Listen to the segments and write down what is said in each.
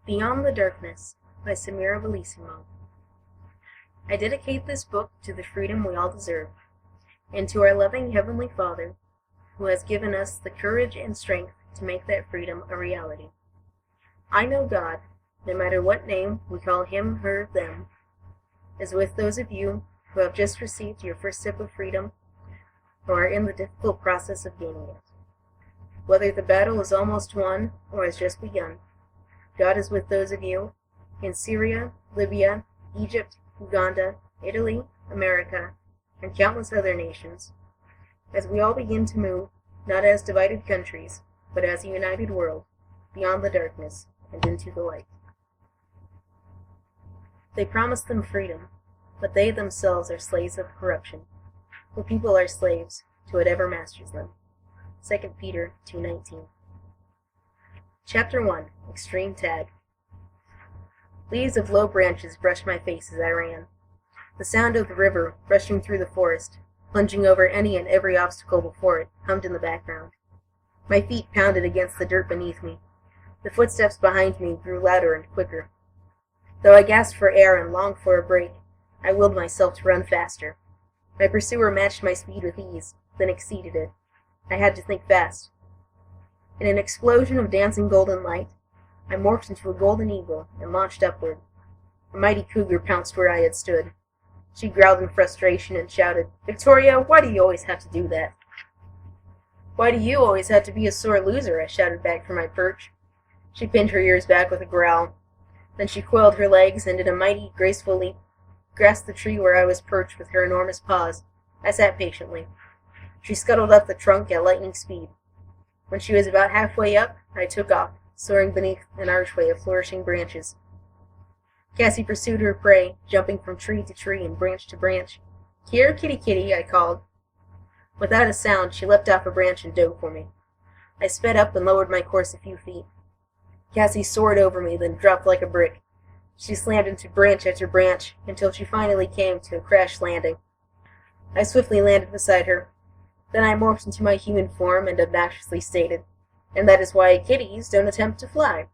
Beyond the Darkness by Samira Bellissimo. I dedicate this book to the freedom we all deserve, and to our loving Heavenly Father, who has given us the courage and strength to make that freedom a reality. I know God, no matter what name we call him, her, them, is with those of you who have just received your first sip of freedom or are in the difficult process of gaining it. Whether the battle is almost won or has just begun, God is with those of you in Syria, Libya, Egypt, Uganda, Italy, America, and countless other nations, as we all begin to move, not as divided countries, but as a united world, beyond the darkness and into the light. They promise them freedom, but they themselves are slaves of corruption, for people are slaves to whatever masters them. 2 Peter 2:19. Chapter 1. Extreme Tag. Leaves of low branches brushed my face as I ran. The sound of the river rushing through the forest, plunging over any and every obstacle before it, hummed in the background. My feet pounded against the dirt beneath me. The footsteps behind me grew louder and quicker. Though I gasped for air and longed for a break, I willed myself to run faster. My pursuer matched my speed with ease, then exceeded it. I had to think fast. In an explosion of dancing golden light, I morphed into a golden eagle and launched upward. A mighty cougar pounced where I had stood. She growled in frustration and shouted, "Victoria, why do you always have to do that?" "Why do you always have to be a sore loser?" I shouted back from my perch. She pinned her ears back with a growl. Then she coiled her legs and in a mighty, graceful leap grasped the tree where I was perched with her enormous paws. I sat patiently. She scuttled up the trunk at lightning speed. When she was about halfway up, I took off, soaring beneath an archway of flourishing branches. Cassie pursued her prey, jumping from tree to tree and branch to branch. "Here, kitty, kitty," I called. Without a sound, she leapt off a branch and dove for me. I sped up and lowered my course a few feet. Cassie soared over me, then dropped like a brick. She slammed into branch after branch until she finally came to a crash landing. I swiftly landed beside her. Then I morphed into my human form and obnoxiously stated, "And that is why kitties don't attempt to fly."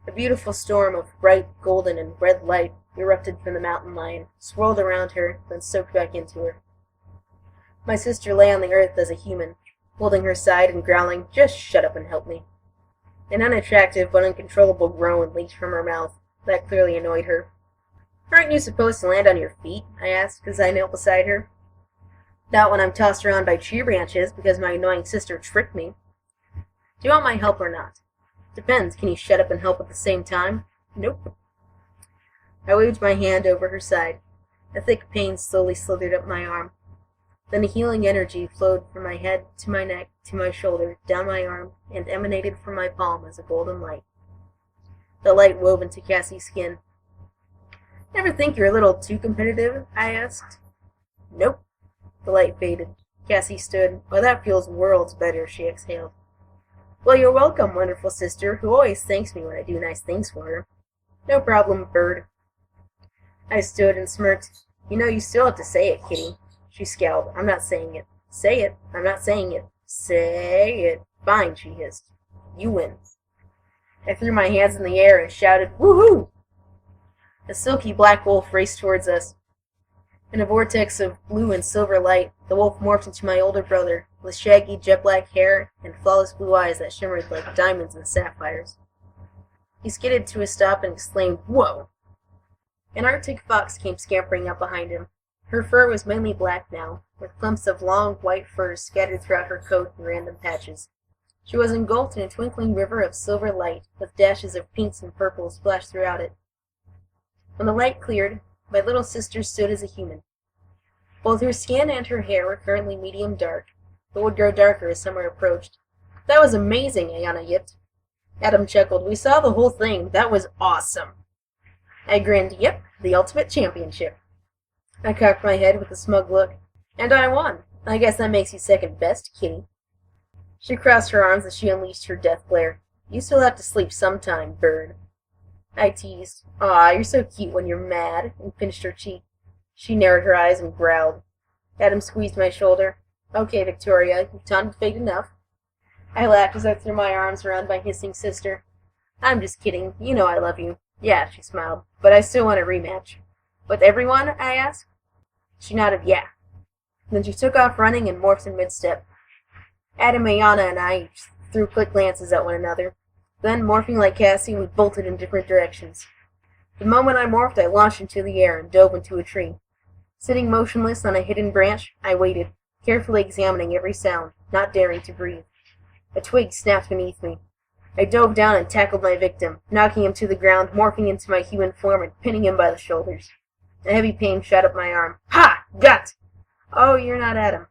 A beautiful storm of bright golden and red light erupted from the mountain lion, swirled around her, then soaked back into her. My sister lay on the earth as a human, holding her side and growling, "Just shut up and help me." An unattractive but uncontrollable groan leaked from her mouth. That clearly annoyed her. "Aren't you supposed to land on your feet?" I asked as I knelt beside her. "Not when I'm tossed around by tree branches because my annoying sister tricked me." "Do you want my help or not?" "Depends. Can you shut up and help at the same time?" "Nope." I waved my hand over her side. A thick pain slowly slithered up my arm. Then a healing energy flowed from my head to my neck to my shoulder, down my arm, and emanated from my palm as a golden light. The light wove into Cassie's skin. "Ever think you're a little too competitive?" I asked. "Nope." The light faded. Cassie stood. "Oh, that feels worlds better," she exhaled. "Well, you're welcome, wonderful sister, who always thanks me when I do nice things for her." "No problem, bird." I stood and smirked. "You know you still have to say it, kitty." She scowled. "I'm not saying it." "Say it." "I'm not saying it." "Say it." "Fine," she hissed. "You win." I threw my hands in the air and shouted, "Woohoo!" A silky black wolf raced towards us. In a vortex of blue and silver light, the wolf morphed into my older brother, with shaggy jet-black hair and flawless blue eyes that shimmered like diamonds and sapphires. He skidded to a stop and exclaimed, "Whoa!" An Arctic fox came scampering up behind him. Her fur was mainly black now, with clumps of long white furs scattered throughout her coat in random patches. She was engulfed in a twinkling river of silver light, with dashes of pinks and purples splashed throughout it. When the light cleared, my little sister stood as a human. Both her skin and her hair were currently medium dark, but would grow darker as summer approached. "That was amazing," Ayana yipped. Adam chuckled. "We saw the whole thing. That was awesome." I grinned. "Yep, the ultimate championship." I cocked my head with a smug look. "And I won. I guess that makes you second best, kitty." She crossed her arms as she unleashed her death glare. "You still have to sleep sometime, bird." I teased. "Aw, you're so cute when you're mad," and pinched her cheek. She narrowed her eyes and growled. Adam squeezed my shoulder. "Okay, Victoria, you've taunted fate enough." I laughed as I threw my arms around my hissing sister. I'm just kidding. You know I love you. Yeah, she smiled. But I still want a rematch. With everyone? I asked. She nodded yeah. Then she took off running and morphed in mid-step. Adam, Ayana, and I each threw quick glances at one another. Then, morphing like Cassie, we bolted in different directions. The moment I morphed, I launched into the air and dove into a tree. Sitting motionless on a hidden branch, I waited, carefully examining every sound, not daring to breathe. A twig snapped beneath me. I dove down and tackled my victim, knocking him to the ground, morphing into my human form and pinning him by the shoulders. A heavy pain shot up my arm. Ha! Got! Oh, you're not Adam.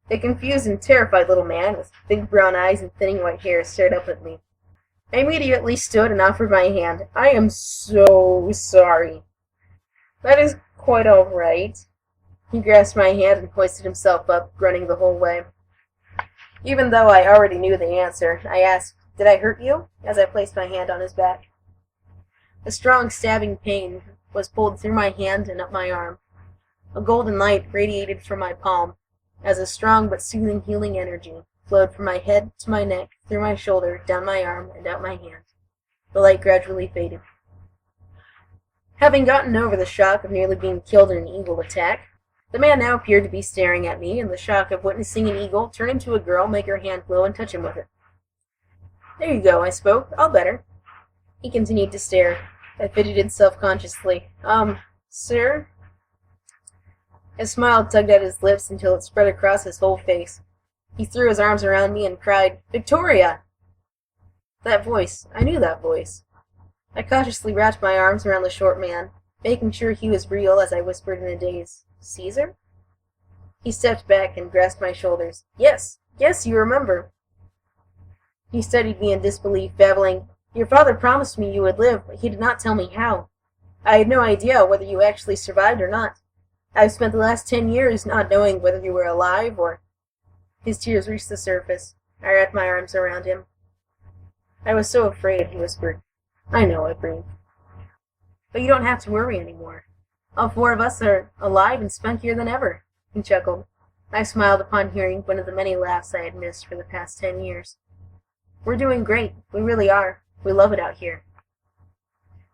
The confused and terrified little man, with big brown eyes and thinning white hair, stared up at me. I immediately stood and offered my hand. I am so sorry. That is quite all right. He grasped my hand and hoisted himself up, grunting the whole way. Even though I already knew the answer, I asked, "Did I hurt you?" as I placed my hand on his back. A strong stabbing pain was pulled through my hand and up my arm. A golden light radiated from my palm, as a strong but soothing healing energy flowed from my head to my neck, through my shoulder, down my arm, and out my hand. The light gradually faded. Having gotten over the shock of nearly being killed in an eagle attack, the man now appeared to be staring at me, and the shock of witnessing an eagle turn into a girl, make her hand glow, and touch him with it. "There you go," I spoke. "All better." He continued to stare. I fidgeted self-consciously. Sir?" A smile tugged at his lips until it spread across his whole face. He threw his arms around me and cried, "Victoria!" That voice. I knew that voice. I cautiously wrapped my arms around the short man, making sure he was real as I whispered in a daze, "Caesar?" He stepped back and grasped my shoulders. Yes, you remember." He studied me in disbelief, babbling, "Your father promised me you would live, but he did not tell me how. I had no idea whether you actually survived or not. I've spent the last 10 years not knowing whether you were alive or—" His tears reached the surface. I wrapped my arms around him. "I was so afraid," he whispered. "I know," I breathed. "But you don't have to worry anymore. All 4 of us are alive and spunkier than ever." He chuckled. I smiled upon hearing one of the many laughs I had missed for the past 10 years. "We're doing great. We really are. We love it out here."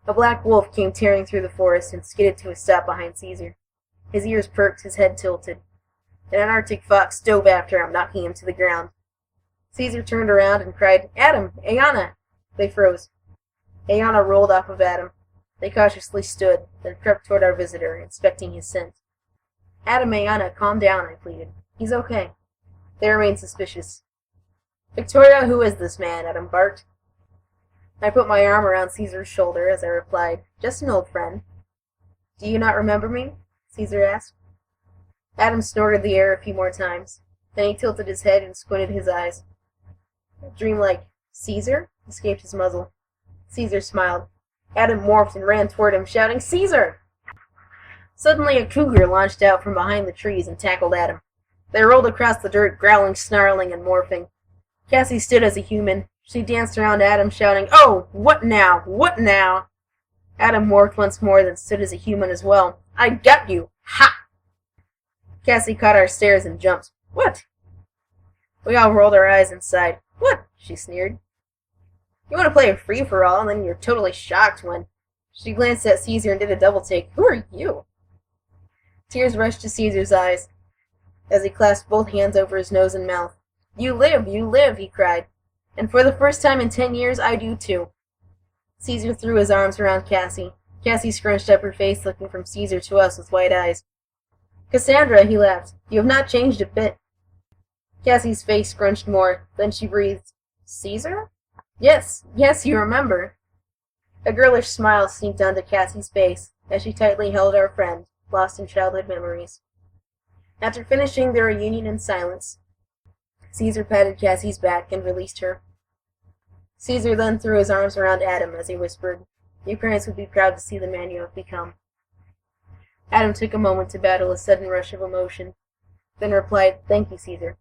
A black wolf came tearing through the forest and skidded to a stop behind Caesar. His ears perked, his head tilted. An Arctic fox dove after him, knocking him to the ground. Caesar turned around and cried, "Adam! Ayana!" They froze. Ayana rolled off of Adam. They cautiously stood, then crept toward our visitor, inspecting his scent. "Adam, Ayana, calm down," I pleaded. "He's okay." They remained suspicious. "Victoria, who is this man?" Adam barked. I put my arm around Caesar's shoulder as I replied, "Just an old friend." "Do you not remember me?" Caesar asked. Adam snorted the air a few more times. Then he tilted his head and squinted his eyes. Dreamlike, "Caesar?" escaped his muzzle. Caesar smiled. Adam morphed and ran toward him, shouting, "Caesar!" Suddenly a cougar launched out from behind the trees and tackled Adam. They rolled across the dirt, growling, snarling, and morphing. Cassie stood as a human. She danced around Adam, shouting, "Oh, what now? What now?" Adam morphed once more, then stood as a human as well. "I got you! Ha!" Cassie caught our stares and jumped. "What?" We all rolled our eyes and sighed. "What?" she sneered. "You want to play a free-for-all, and then you're totally shocked when—" She glanced at Caesar and did a double-take. "Who are you?" Tears rushed to Caesar's eyes as he clasped both hands over his nose and mouth. You live, he cried. "And for the first time in 10 years, I do too." Caesar threw his arms around Cassie. Cassie scrunched up her face, looking from Caesar to us with wide eyes. "Cassandra," he laughed, "you have not changed a bit." Cassie's face scrunched more. Then she breathed, "Caesar?" Yes, you remember." A girlish smile sneaked onto Cassie's face as she tightly held our friend, lost in childhood memories. After finishing their reunion in silence, Caesar patted Cassie's back and released her. Caesar then threw his arms around Adam as he whispered, "Your parents would be proud to see the man you have become." Adam took a moment to battle a sudden rush of emotion, then replied, "Thank you, Caesar."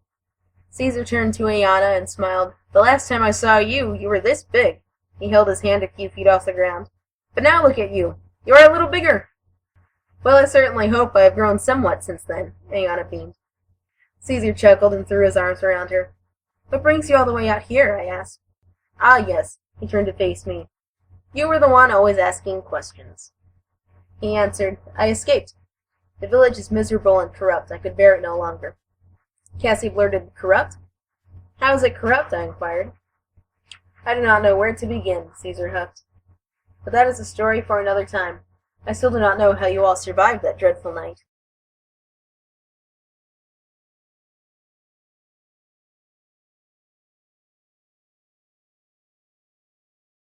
Caesar turned to Ayana and smiled. "The last time I saw you, you were this big." He held his hand a few feet off the ground. "But now look at you. You are a little bigger." "Well, I certainly hope I have grown somewhat since then," Ayana beamed. Caesar chuckled and threw his arms around her. "What brings you all the way out here?" I asked. Ah, yes, he turned to face me. You were the one always asking questions. He answered, I escaped. The village is miserable and corrupt. I could bear it no longer. Cassie blurted, corrupt? How is it corrupt? I inquired. I do not know where to begin, Caesar huffed. But that is a story for another time. I still do not know how you all survived that dreadful night.